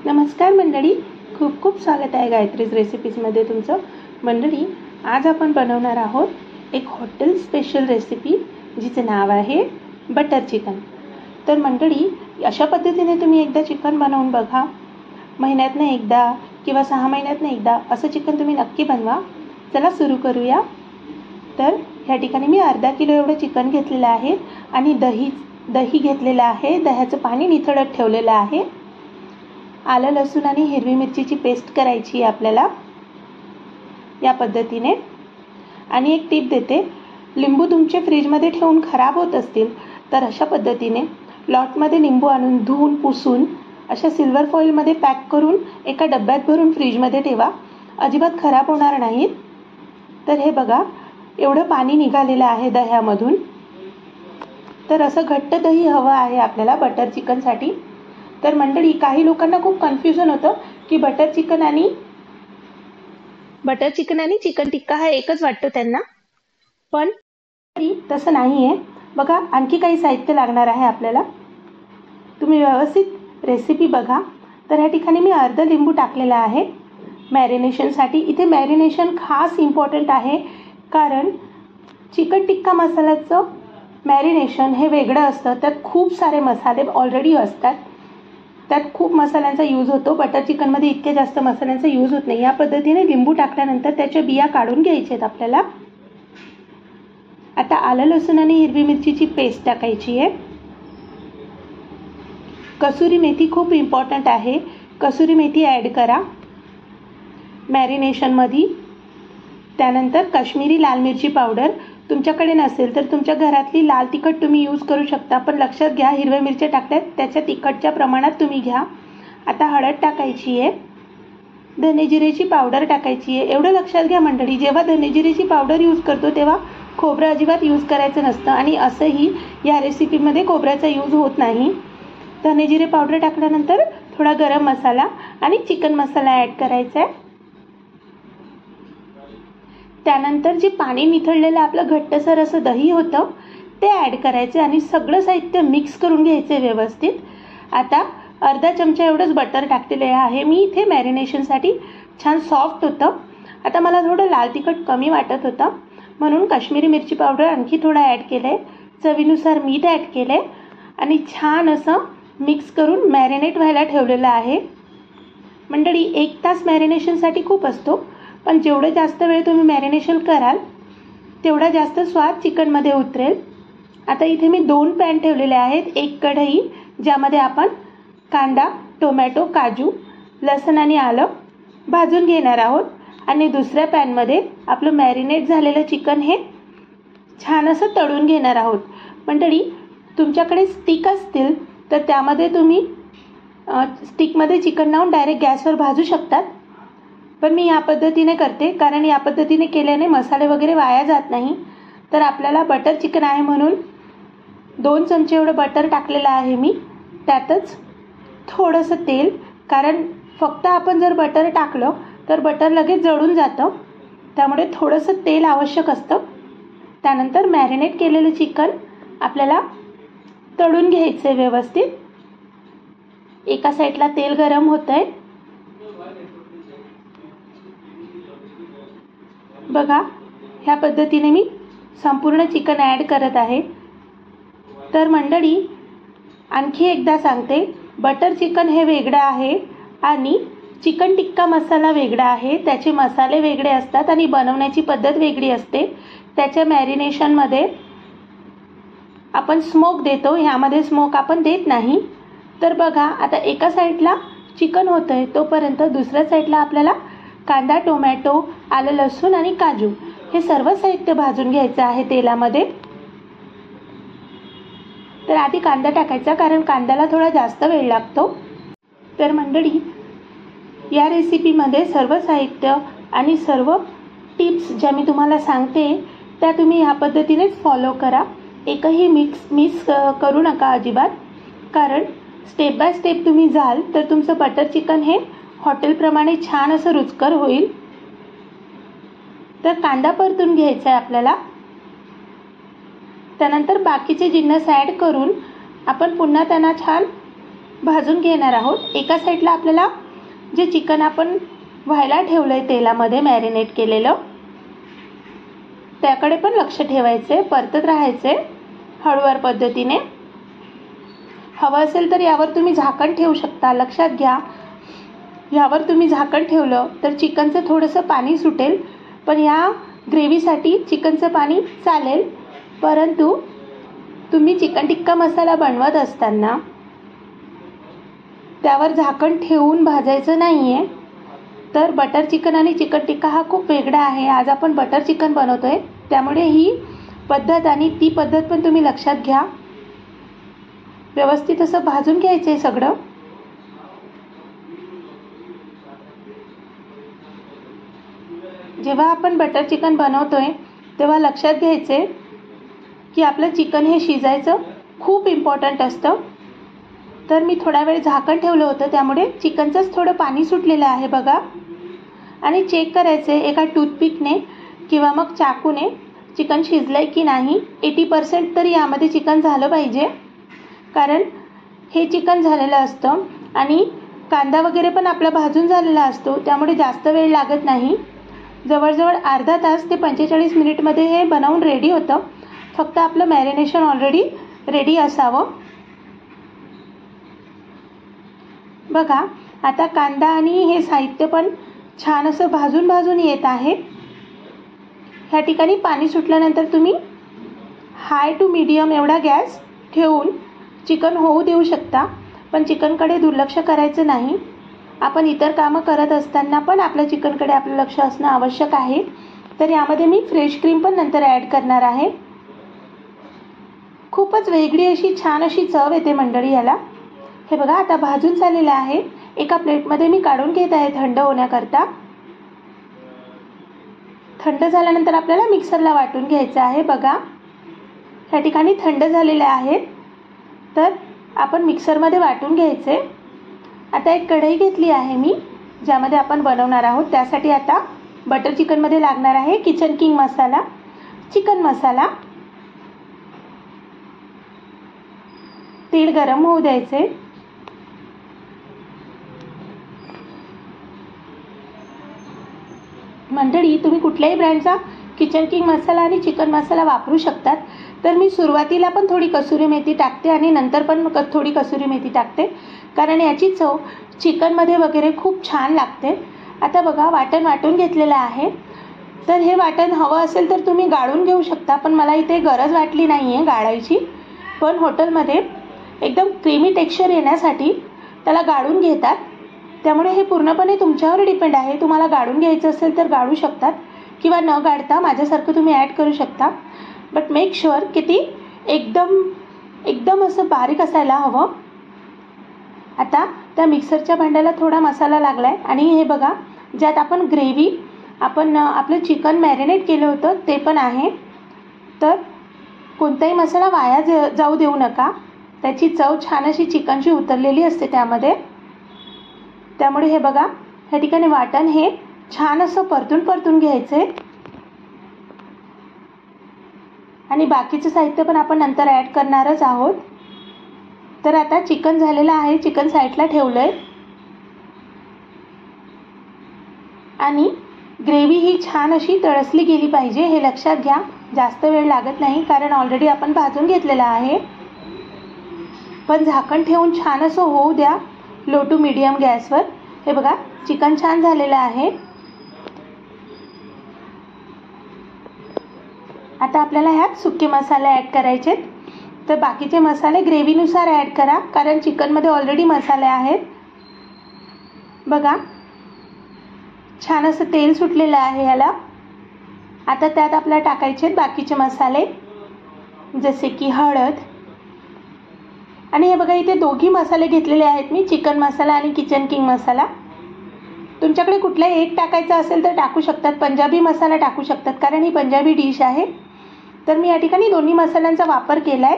नमस्कार मंडळी, खूप खूप स्वागत आहे गायत्रीज रेसिपीजमध्ये तुमचं. मंडळी, आज आपण बनवणार आहोत एक हॉटेल स्पेशल रेसिपी जिचे नाव आहे बटर चिकन. तर मंडळी, अशा पद्धतीने तुम्ही एकदा चिकन बनवून बघा. महिन्यातनं एकदा किंवा 6 महिन्यातनं एकदा असं चिकन तुम्ही नक्की बनवा. चला सुरू करूया. तर ह्या ठिकाणी मी अर्धा किलो एवढं चिकन घेतलेलं आहे आणि दही घेतलेलं आहे. दह्याचं पाणी निथळत ठेवलेलं आहे. आलं लसूण आणि हिरवी मिरचीची पेस्ट करायची आहे आपल्याला या पद्धतीने. आणि एक टिप देते, लिंबू तुमचे फ्रीजमध्ये ठेवून खराब होत असतील तर अशा पद्धतीने लॉटमध्ये लिंबू आणून धुवून पुसून अशा सिल्वर फॉईलमध्ये पॅक करून एका डब्यात भरून फ्रीजमध्ये ठेवा. अजिबात खराब होणार नाहीत. तर हे बघा, एवढं पाणी निघालेलं आहे दह्यामधून. तर असं घट्ट दही हवं आहे आपल्याला बटर चिकनसाठी. तर मंडळी, काही लोकांना खूप कन्फ्युजन होतं की बटर चिकन आणि चिकन टिक्का हा एकच वाटतो त्यांना, पण तसं नाही आहे. बघा, आणखी काही साहित्य लागणार आहे आपल्याला. तुम्ही व्यवस्थित रेसिपी बघा. तर ह्या ठिकाणी मी अर्धा लिंबू टाकलेला आहे मॅरिनेशनसाठी. इथे मॅरिनेशन खास इम्पॉर्टंट आहे, कारण चिकन टिक्का मसाल्याचं मॅरिनेशन हे वेगळं असतं. त्यात खूप सारे मसाले ऑलरेडी असतात. त्यात खूप मसाल्यांचा यूज होतो. बटर चिकनमध्ये इतके जास्त मसाल्यांचा यूज होत नाही. या पद्धतीने लिंबू टाकल्यानंतर त्याच्या बिया काढून घ्यायच्या आहेत आपल्याला. आता आलं लसूण आणि हिरवी मिरचीची पेस्ट टाकायची आहे. कसुरी मेथी खूप इम्पॉर्टंट आहे. कसुरी मेथी ॲड करा मॅरिनेशनमध्ये. त्यानंतर काश्मीरी लाल मिरची पावडर. तुमच्याकडे नसेल तर तुमच्या घरातली लाल तिखट तुम्ही यूज करू शकता, पण लक्षात घ्या हिरव्या मिरच्या टाकल्यात त्याच्या तिखटच्या प्रमाणात तुम्ही घ्या. आता हळद टाकायची आहे. धनेजिरेची पावडर टाकायची आहे. एवढं लक्षात घ्या मंडळी, जेव्हा धनेजिरेची पावडर यूज करतो तेव्हा खोबरं अजिबात यूज करायचं नसतं, आणि असंही या रेसिपीमध्ये खोबऱ्याचा यूज होत नाही. धनेजिरे पावडर टाकल्यानंतर थोडा गरम मसाला आणि चिकन मसाला ॲड करायचा आहे. त्यानंतर जे पाणी निथळलेलं आपलं घट्टसर असं दही होतं ते ॲड करायचे आणि सगळं साहित्य मिक्स करून घ्यायचे व्यवस्थित. आता अर्धा चमचा एवढंच बटर टाकलेले आहे मी इथे मॅरिनेशनसाठी. छान सॉफ्ट होतं. आता मला थोडं लाल तिखट कमी वाटत होतं, म्हणून काश्मीरी मिरची पावडर आणखी थोडं ॲड केलं आहे. चवीनुसार मीठ ॲड केलं आहे आणि छान असं मिक्स करून मॅरिनेट व्हायला ठेवलेलं आहे. मंडळी, 1 तास मॅरिनेशनसाठी खूप असतो, पण जेवढं जास्त वेळ तुम्ही मॅरिनेशन कराल तेवढा जास्त स्वाद चिकनमध्ये उतरेल. आता इथे मी 2 पॅन ठेवलेले आहेत. एक कढई ज्यामध्ये आपण कांदा, टोमॅटो, काजू, लसूण आणि आलं भाजून घेणार आहोत, आणि दुसऱ्या पॅनमध्ये आपलं मॅरिनेट झालेलं चिकन हे छान असं तळून घेणार आहोत. मंडळी, तुमच्याकडे स्टिक असतील तर त्यामध्ये तुम्ही स्टिकमध्ये चिकन लावून डायरेक्ट गॅसवर भाजू शकतात, पण मी या पद्धतीने करते, कारण या पद्धतीने केल्याने मसाले वगैरे वाया जात नाही. तर आपल्याला बटर चिकन आहे म्हणून 2 चमचे एवढं बटर टाकलेलं आहे मी. त्यातच थोडंसं तेल, कारण फक्त आपण जर बटर टाकलं तर बटर लगेच जळून जातं, त्यामुळे थोडंसं तेल आवश्यक असतं. त्यानंतर मॅरिनेट केलेलं चिकन आपल्याला तळून घ्यायचं आहे व्यवस्थित. एका साईडला तेल गरम होतं आहे. बघा, ह्या पद्धतीने मी संपूर्ण चिकन ॲड करत आहे. तर मंडळी, आणखी एकदा सांगते, बटर चिकन हे वेगळं आहे आणि चिकन टिक्का मसाला वेगळा आहे. त्याचे मसाले वेगळे असतात आणि बनवण्याची पद्धत वेगळी असते. त्याच्या मॅरिनेशनमध्ये आपण स्मोक देतो, ह्यामध्ये स्मोक आपण देत नाही. तर बघा, आता एका साईडला चिकन होतं आहे तोपर्यंत दुसऱ्या साईडला आपल्याला कांदा, टोमॅटो, आलं लसूण आणि काजू हे सर्व साहित्य भाजून घ्यायचं आहे तेलामध्ये. तर आधी कांदा टाकायचा, कारण कांद्याला थोडा जास्त वेळ लागतो. तर मंडळी, या रेसिपीमध्ये सर्व साहित्य आणि सर्व टिप्स ज्या मी तुम्हाला सांगते त्या तुम्ही ह्या पद्धतीनेच फॉलो करा. एकही मिस करू नका अजिबात, कारण स्टेप बाय स्टेप तुम्ही जाल तर तुमचं बटर चिकन हे हॉटेलप्रमाणे छान असं रुचकर होईल. तर कांदा परतून घ्यायचा आहे आपल्याला. त्यानंतर बाकीचे जिन्नस ॲड करून आपण पुन्हा त्यांना छान भाजून घेणार आहोत. एका साईडला आपल्याला जे चिकन आपण व्हायला ठेवलं आहे तेलामध्ये मॅरिनेट केलेलं, त्याकडे पण लक्ष ठेवायचं आहे, परतत राहायचं आहे हळूवार पद्धतीने. हवं असेल तर यावर तुम्ही झाकण ठेवू शकता. लक्षात घ्या, यावर तुम्ही झाकण ठेवलं तर चिकनचं थोडंसं पाणी सुटेल, पण या ग्रेव्हीसाठी चिकनचं पाणी चालेल. परंतु तुम्ही चिकन टिक्का मसाला बनवत असताना त्यावर झाकण ठेवून भाजायचं नाही आहे. तर बटर चिकन आणि चिकन टिक्का हा खूप वेगळा आहे. आज आपण बटर चिकन बनवतो आहे, त्यामुळे ही पद्धत आणि ती पद्धत पण तुम्ही लक्षात घ्या. व्यवस्थित असं भाजून घ्यायचं आहे सगळं. जेव्हा आपण बटर चिकन बनवतो आहे तेव्हा लक्षात घ्यायचं आहे की आपलं चिकन हे शिजायचं खूप इम्पॉर्टंट असतं. तर मी थोडा वेळ झाकण ठेवलं होतं, त्यामुळे चिकनचंच थोडं पाणी सुटलेलं आहे बघा. आणि चेक करायचं आहे एका टूथपिकने किंवा मग चाकूने चिकन शिजलं आहे की नाही. 80% तरी यामध्ये चिकन झालं पाहिजे, कारण हे चिकन झालेलं असतं आणि कांदा वगैरे पण आपला भाजून झालेला असतो, त्यामुळे जास्त वेळ लागत नाही. जवळजवळ अर्धा तास ते 45 मिनिटमध्ये हे बनवून रेडी होतं. फक्त आपलं मॅरिनेशन ऑलरेडी रेडी असावं. बघा, आता कांदा आणि हे साहित्य पण छान असं भाजून येत आहे. ह्या ठिकाणी पाणी सुटल्यानंतर तुम्ही हाय टू मीडियम एवढा गॅस ठेवून चिकन होऊ देऊ शकता, पण चिकनकडे दुर्लक्ष करायचं नाही. आपण इतर कामं करत असताना पण आपल्या चिकनकडे आपलं लक्ष असणं आवश्यक आहे. तर यामध्ये मी फ्रेश क्रीम पण नंतर ॲड करणार आहे. खूपच वेगळी अशी छान अशी चव येते मंडळी याला. हे बघा, आता भाजून झालेलं आहे. एका प्लेटमध्ये मी काढून घेत आहे थंड होण्याकरता. थंड झाल्यानंतर आपल्याला मिक्सरला वाटून घ्यायचं आहे. बघा, ह्या ठिकाणी थंड झालेले आहेत, तर आपण मिक्सरमध्ये वाटून घ्यायचे. आता एक कढई घेतली आहे मी, ज्यामध्ये आपण बनवणार आहोत. त्यासाठी आता बटर चिकनमध्ये लागणार आहे किचन किंग मसाला, चिकन मसाला. तेल गरम होऊ द्यायचे. मंडळी, तुम्ही कुठल्याही ब्रँडचा किचन किंग मसाला आणि चिकन मसाला वापरू शकतात. तर मी सुरुवातीला पण थोडी कसुरी मेथी टाकते आणि नंतर पण थोडी कसुरी मेथी टाकते, कारण याची चव चिकनमध्ये वगैरे खूप छान लागते. आता बघा, वाटण वाटून घेतलेलं आहे. तर हे वाटण हवं असेल तर तुम्ही गाळून घेऊ शकता, पण मला इथे गरज वाटली नाही आहे गाळायची. पण हॉटेलमध्ये एकदम क्रीमी टेक्स्चर येण्यासाठी त्याला गाळून घेतात, त्यामुळे हे पूर्णपणे तुमच्यावर डिपेंड आहे. तुम्हाला गाळून घ्यायचं असेल तर गाळू शकतात किंवा न गाळता माझ्यासारखं तुम्ही ॲड करू शकता. बट मेक शुअर की ती एकदम असं बारीक असायला हवं. आता त्या मिक्सरच्या भांड्याला थोडा मसाला लागला आहे आणि हे बघा, ज्यात आपण ग्रेव्ही आपण आपलं चिकन मॅरिनेट केलं होतं ते पण आहे. तर कोणताही मसाला वाया जाऊ देऊ नका. त्याची चव छान अशी चिकनची उतरलेली असते त्यामध्ये. त्यामुळे हे बघा, ह्या ठिकाणी वाटण हे छान असं परतून घ्यायचे आणि बाकीचं साहित्य पण आपण नंतर ॲड करणारच आहोत. तर आता चिकन झालेलं आहे, चिकन साईडला ठेवलं आहे आणि ग्रेव्ही ही छान अशी तळसली गेली पाहिजे, हे लक्षात घ्या. जास्त वेळ लागत नाही, कारण ऑलरेडी आपण भाजून घेतलेलं आहे. पण झाकण ठेवून छान असं होऊ द्या लो टू मीडियम गॅसवर. हे बघा, चिकन छान झालेलं आहे. आता आपल्याला ह्यात सुके मसाले ॲड करायचे. तर बाकीचे मसाले ग्रेव्हीनुसार ॲड करा, कारण चिकनमध्ये ऑलरेडी मसाले आहेत. बघा, छान असं तेल सुटलेलं आहे याला. आता त्यात आपल्याला टाकायचे बाकीचे मसाले, जसे की हळद. आणि हे बघा, इथे दोघी मसाले घेतलेले आहेत मी, चिकन मसाला आणि किचन किंग मसाला. तुमच्याकडे कुठलाही एक टाकायचा असेल तर टाकू शकतात. पंजाबी मसाला टाकू शकतात, कारण ही पंजाबी डिश आहे. तर मी या ठिकाणी दोन्ही मसाल्यांचा वापर केला आहे,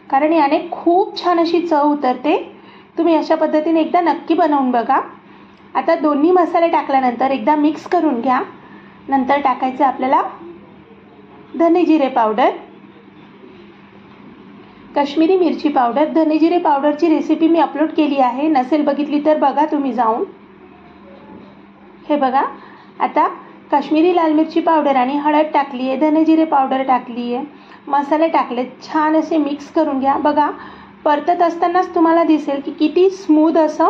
कारण याने खूप छान अशी चव उतरते. तुम्ही अशा पद्धतीने एकदा नक्की बनवून बघा. आता दोन्ही मसाले टाकल्यानंतर एकदा मिक्स करून घ्या. नंतर टाकायचं आपल्याला धने जिरे पावडर. काश्मीरी मिरची पावडर, धनेजिरे पावडरची रेसिपी मी अपलोड केली आहे, नसेल बघितली तर बघा तुम्ही जाऊन. हे बघा, आता काश्मीरी लाल मिरची पावडर आणि हळद टाकली आहे, धनेजिरे पावडर टाकली आहे, मसाले टाकलेत, छान असे मिक्स करून घ्या. बघा, परतत असतानाच तुम्हाला दिसेल की किती स्मूथ असं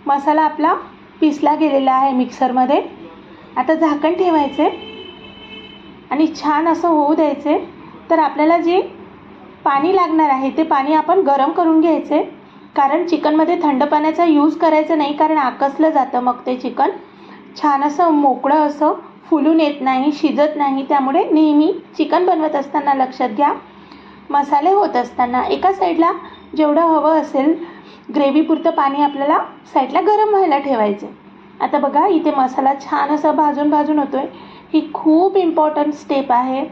मसाला आपला पिसला गेलेला आहे मिक्सरमध्ये. आता झाकण ठेवायचे आणि छान असं होऊ द्यायचे. तर आपल्याला जे पाणी लागणार आहे ते पाणी आपण गरम करून घ्यायचे, कारण चिकनमध्ये थंड पाण्याचा यूज करायचा नाही, कारण आकसलं जातं मग ते चिकन. छान असं मोकळं असं फुलून येत नाही, शिजत नाही. त्यामुळे नेहमी चिकन बनवत असताना लक्षात घ्या, मसाले होत असताना एका साईडला जेवढं हवं असेल ग्रेव्हीपुरतं पाणी आपल्याला साईडला गरम व्हायला ठेवायचं. आता बघा, इथे मसाला छान असा भाजून होतोय. ही खूप इम्पॉर्टंट स्टेप आहे.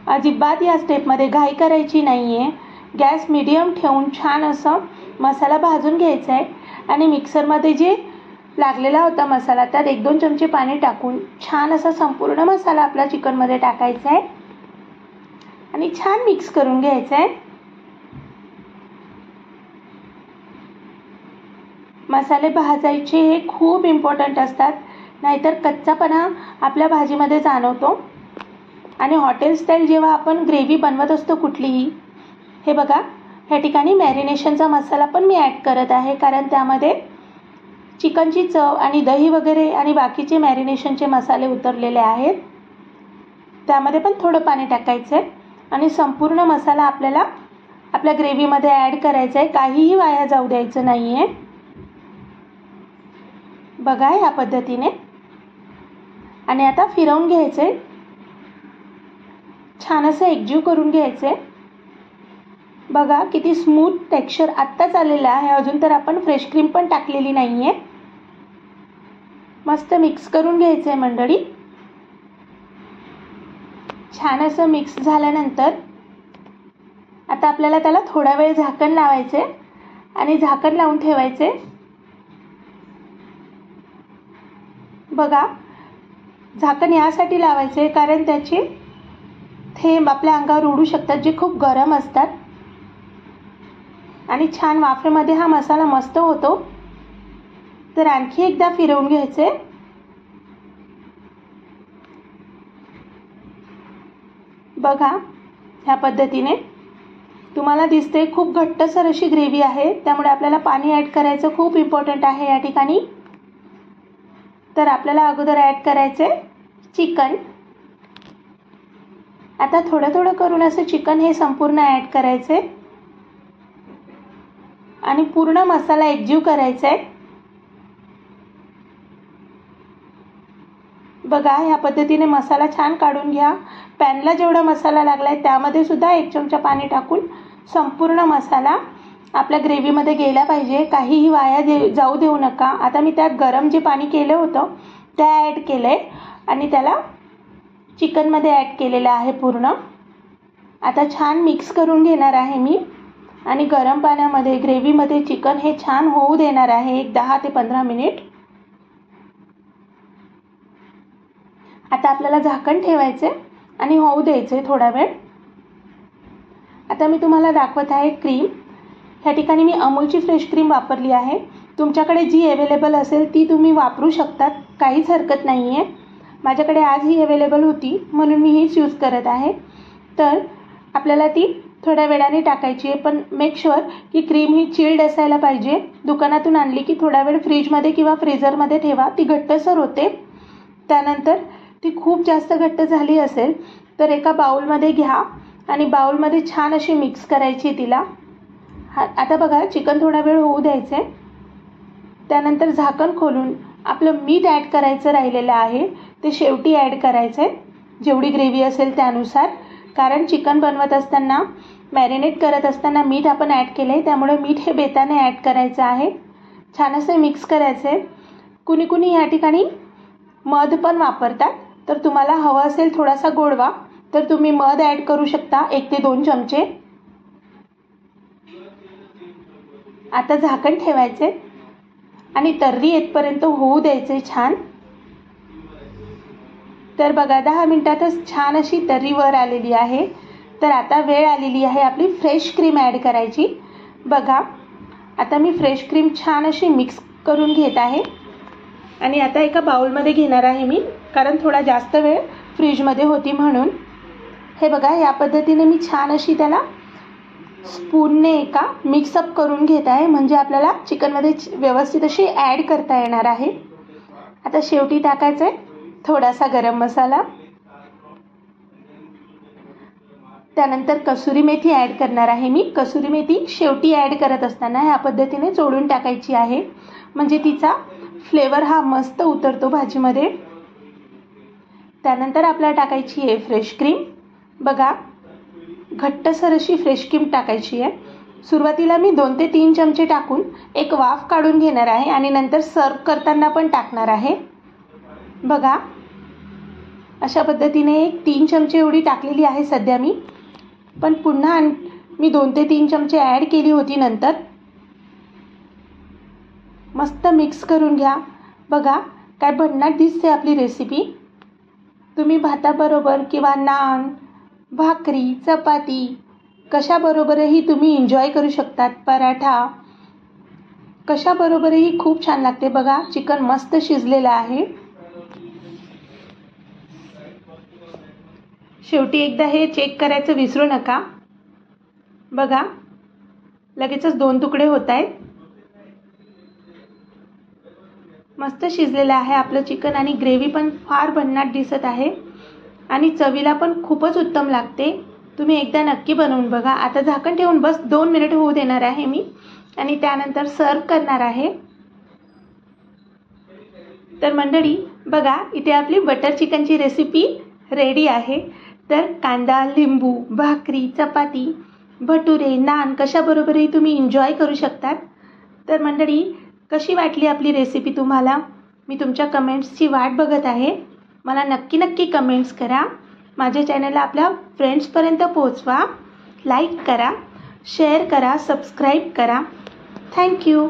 अजिबात या स्टेपमध्ये घाई करायची नाही आहे. गॅस मीडियम ठेवून छान असं मसाला भाजून घ्यायचा आहे आणि मिक्सरमध्ये जे लागलेला होता मसाला त्यात 1-2 चमचे पाणी टाकून छान असा संपूर्ण मसाला आपला चिकनमध्ये टाकायचा आहे आणि छान मिक्स करून घ्यायचं आहे. मसाले भाजायचे हे खूप इम्पॉर्टंट असतात, नाहीतर कच्चापणा आपल्या भाजीमध्ये जाणवतो. आणि हॉटेल स्टाईल जेव्हा आपण ग्रेव्ही बनवत असतो कुठलीही, हे बघा, ह्या ठिकाणी मॅरिनेशनचा मसाला पण मी ॲड करत आहे, कारण त्यामध्ये चिकनची चव आणि दही वगैरे आणि बाकीचे मॅरिनेशनचे मसाले उतरलेले आहेत. त्यामध्ये पण थोडं पाणी टाकायचं आहे आणि संपूर्ण मसाला आपल्याला आपल्या ग्रेव्हीमध्ये ॲड करायचा आहे. काहीही वाया जाऊ द्यायचं नाही आहे. बघा, ह्या पद्धतीने. आणि आता फिरवून घ्यायचं आहे, छान असं एकजीव करून घ्यायचं आहे. बघा, किती स्मूथ टेक्स्चर आत्ताच आलेलं आहे. अजून तर आपण फ्रेश क्रीम पण टाकलेली नाही आहे. मस्त मिक्स करून घ्यायचं आहे मंडळी. छान असं मिक्स झाल्यानंतर आता आपल्याला त्याला थोडा वेळ झाकण लावायचे आणि झाकण लावून ठेवायचे. बघा, झाकण यासाठी लावायचे कारण त्याचे थेंब आपल्या अंगावर उडू शकतात, जे खूप गरम असतात. आणि छान वाफेमध्ये हा मसाला मस्त होतो. तर आणखी एकदा फिरवून घ्यायचे. बघा, ह्या पद्धतीने तुम्हाला दिसते खूप घट्टसर अशी ग्रेव्ही आहे, त्यामुळे आपल्याला पाणी ॲड करायचं खूप इम्पॉर्टंट आहे या ठिकाणी. तर आपल्याला अगोदर ॲड करायचे चिकन. आता थोडं करून असं चिकन हे संपूर्ण ॲड करायचे आणि पूर्ण मसाला एकजीव करायचा आहे. बघा, ह्या पद्धतीने मसाला छान काढून घ्या. पॅनला जेवढा मसाला लागला आहे त्यामध्ये सुद्धा 1 चमचा पाणी टाकून संपूर्ण मसाला आपल्या ग्रेव्हीमध्ये गेला पाहिजे. काहीही वाया जाऊ देऊ नका. आता मी त्यात गरम जे पाणी केलं होतं ते ॲड केलं आहे आणि त्याला चिकनमध्ये ॲड केलेलं आहे पूर्ण. आता छान मिक्स करून घेणार आहे मी आणि गरम पाण्यामध्ये ग्रेव्हीमध्ये चिकन हे छान होऊ देणार आहे 10 ते 15 मिनिट. आता आपल्याला झाकण ठेवायचे आणि होऊ द्यायचे थोडा वेळ. आता मी तुम्हाला दाखवत आहे क्रीम. ह्या ठिकाणी मी अमूलची फ्रेश क्रीम वापरली आहे. तुमच्याकडे जी अवेलेबल असेल ती तुम्ही वापरू शकतात, काहीच हरकत नाही आहे. माझ्याकडे आज ही अवेलेबल होती म्हणून मी हीच यूज करत आहे. तर आपल्याला ती थोड्या वेळाने टाकायची आहे, पण मेक शुअर की क्रीम ही चिल्ड असायला पाहिजे. दुकानातून आणली की थोडा वेळ फ्रीजमध्ये किंवा फ्रीझरमध्ये ठेवा, ती घट्टसर होते. त्यानंतर ती खूप जास्त घट्ट झाली असेल तर एका बाउलमध्ये घ्या आणि बाउलमध्ये छान अशी मिक्स करायची तिला. आता बघा, चिकन थोडा वेळ होऊ द्यायचे. त्यानंतर झाकण खोलून आपलं मीठ ॲड करायचं राहिलेलं आहे ते शेवटी ॲड करायचं आहे, जेवढी ग्रेव्ही असेल त्यानुसार. कारण चिकन बनवत असताना, मॅरिनेट करत असताना मीठ आपण ॲड केलं आहे, त्यामुळे मीठ हे बेताने ॲड करायचं आहे. छान असं मिक्स करायचं आहे. कुणी या ठिकाणी मध पण वापरतात, तर तुम्हाला हवं असेल थोडासा गोडवा तर तुम्ही मध ॲड करू शकता 1 ते 2 चमचे. आता झाकण ठेवायचे आणि तर्री येतपर्यंत होऊ द्यायचे छान. तर बघा, 10 मिनिटातच छान अशी तर्री वर आलेली आहे. तर आता वेळ आलेली आहे आपली फ्रेश क्रीम ॲड करायची. बघा आता मी फ्रेश क्रीम छान अशी मिक्स करून घेत आहे आणि आता एका बाउलमध्ये घेणार आहे मी, कारण थोडा जास्त वेळ फ्रीजमध्ये होती म्हणून. हे बघा या पद्धतीने मी छान अशी त्याला स्पूनने एका मिक्सअप करून घेत आहे, म्हणजे आपल्याला चिकनमध्ये व्यवस्थित अशी ॲड करता येणार आहे. आता शेवटी टाकायचं आहे थोडासा गरम मसाला, त्यानंतर कसुरी मेथी ॲड करणार आहे मी. कसुरी मेथी शेवटी ॲड करत असताना ह्या पद्धतीने चोळून टाकायची आहे, म्हणजे तिचा फ्लेवर हा मस्त उतरतो भाजीमध्ये. त्यानंतर आपल्याला टाकायची आहे फ्रेश क्रीम. बघा घट्टसर अशी फ्रेश क्रीम टाकायची आहे. सुरुवातीला मी 2 ते 3 चमचे टाकून एक वाफ काढून घेणार आहे आणि नंतर सर्व करताना पण टाकणार आहे. बघा अशा पद्धतीने 3 चमचे एवढी टाकलेली आहे सध्या मी, पण पुन्हा मी 2 ते 3 चमचे ॲड केली होती नंतर. मस्त मिक्स करून घ्या. बघा काय भन्नाट दिसते आपली रेसिपी. तुम्ही भाताबरोबर किंवा नान, भाकरी, चपाती कशाबरोबरही तुम्ही एन्जॉय करू शकतात. पराठा कशाबरोबरही खूप छान लागते. बघा चिकन मस्त शिजलेलं आहे. शेवटी एकदा हे चेक करायचं विसरू नका. बघा लगेचच 2 तुकडे होत आहेत. मस्त शिजलेलं आहे आपलं चिकन आणि ग्रेव्ही पण फार भन्नाट दिसत आहे आणि चवीला पण खूपच उत्तम लागते. तुम्ही एकदा नक्की बनवून बघा. आता झाकण ठेवून बस 2 मिनिट होऊ देणार आहे मी आणि त्यानंतर सर्व करणार आहे. तर मंडळी बघा इथे आपली बटर चिकनची रेसिपी रेडी आहे. तर कांदा, लिंबू, भाकरी, चपाती, भटुरे, नान कशाबरोबरही तुम्ही एन्जॉय करू शकतात. तर मंडळी कशी वाटली आपली रेसिपी तुम्हाला? मी तुमच्या कमेंट्सची वाट बघत आहे. मला नक्की कमेंट्स करा. माझ्या चॅनलला आपल्या फ्रेंड्सपर्यंत पोहोचवा. लाईक करा, शेअर करा, सबस्क्राईब करा. थँक्यू.